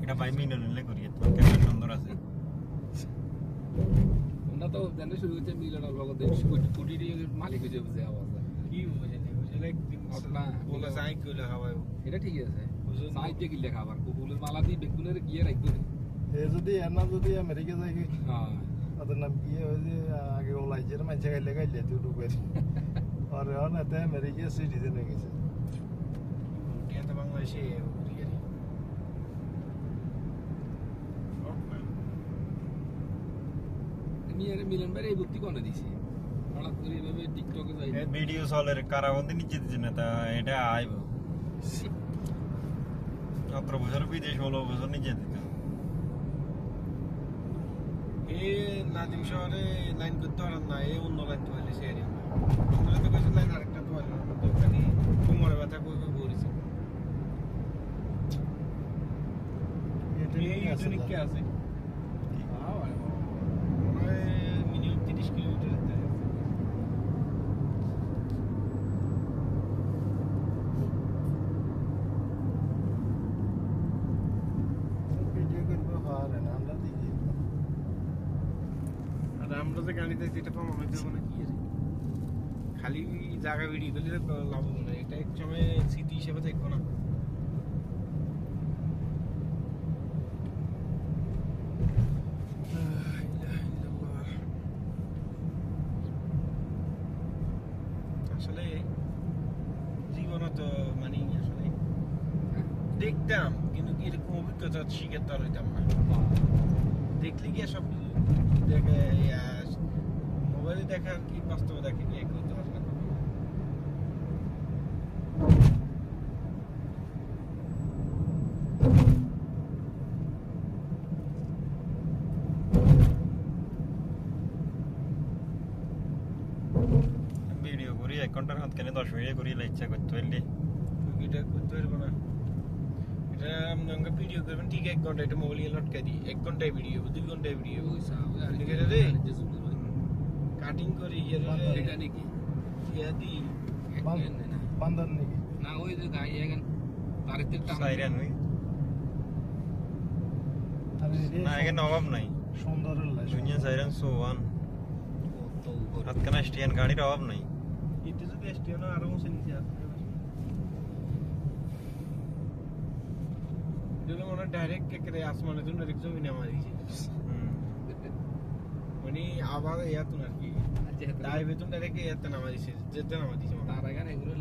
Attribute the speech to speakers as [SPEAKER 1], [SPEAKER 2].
[SPEAKER 1] এটা 5 মিনিট নিলে করি তো কেমন সুন্দর আছে
[SPEAKER 2] ওনা তো জানে শুরু হচ্ছে মিলনের লগতে কোটিটি মালিক হয়ে যাবে যে আওয়াজ
[SPEAKER 3] কি বুঝে নি বুঝলে একদিন
[SPEAKER 2] আপনা
[SPEAKER 3] বলে সাইক কইলে হাওয়ায়
[SPEAKER 2] এটা ঠিক আছে সাইডে গিলে খাবার ফুলের মালা দিয়ে বেগুনের গিয়ে রাখবে
[SPEAKER 4] এ যদি এনা যদি আমেরিকা যাই কি
[SPEAKER 2] হ্যাঁ
[SPEAKER 4] ওদের নাম কি ওই যে আগে ওলাই যে মানুষ গাইলে গাইলে ইউটিউবে আর অনেতে আমেরিকা সিটিজেন হয়ে গেছে
[SPEAKER 3] এটা তো বাংলাদেশে উড়িয়ারি
[SPEAKER 2] মিয়ারে মিলন ভাই এই বুদ্ধি কোনে দিছি হঠাৎ করে এইভাবে টিকটকে যাই
[SPEAKER 1] ভিডিও চলের কারাবন্দি নিচে দিচ্ছে না তা এটা আইব 17 বছর বিদেশ 16 বছর নিচে দিত
[SPEAKER 3] এ নাদিম শহরে লাইন করতে পারেন না এ অন্য লাইন তো হইলে সেরি আমরা তো কইছি লাইন আরেকটা তো হইলো দোকানে কোমরে ব্যথা কই কই বলিছে এই ইউনিক কে আছে মিনিমাম 30 কিলোমিটার আছে
[SPEAKER 4] ভিডিও করবো হয় না আমরা দেখি
[SPEAKER 3] আর আমরা যে গাড়িতে যেটা পাবো আমি দেবো না কি রে খালি জায়গা ভিডিও করলে তো লাভ হবে না এটা এক সময় স্মৃতি হিসেবে থাকবো না আসলে জীবনে তো মানে আসলে দেখতাম কিন্তু কি এরকম অভিজ্ঞতা শিখে তো আর হইতাম না দেখলে কি সব দেখে মোবাইলে দেখা কি বাস্তবে দেখে কি এক হইতে পারে না
[SPEAKER 1] ভিডিও করি 1 ঘন্টার হাত কেন 10 মিনিট করি ইচ্ছা করতে পারলে
[SPEAKER 3] এটা করতে পারবো না এটা আমরা ভিডিও করবেন ঠিক 1 ঘন্টা এটা মোবাইলে লটকাই দিই 1 ঘন্টায় ভিডিও 2 ঘন্টায় ভিডিও কাটিং করে
[SPEAKER 2] এটা নাকি
[SPEAKER 3] দি
[SPEAKER 4] বান্দর নাকি
[SPEAKER 2] না ওই যে গাই এখন বাড়িতে
[SPEAKER 1] সাইরেন হই
[SPEAKER 4] আরে
[SPEAKER 1] না এখানে অভাব নাই
[SPEAKER 4] সুন্দর লাগে
[SPEAKER 1] দুনিয়া সাইরেন সোয়ান হাত কেন স্টিয়ান গাড়ির অভাব নাই
[SPEAKER 3] এটা যদি স্টেশন আরো মুছে নিচে আসবে যদি মনে ডাইরেক্ট কেকরে আসমানে তুমি ডাইরেক্ট জমি নামা দিয়েছে মানে আবার ইয়াতুন আর কি ডাইভে তুমি ডাইরেক্ট ইয়াতে নামা দিয়েছে যেতে নামা দিয়েছে
[SPEAKER 2] তার এখানে এগুলো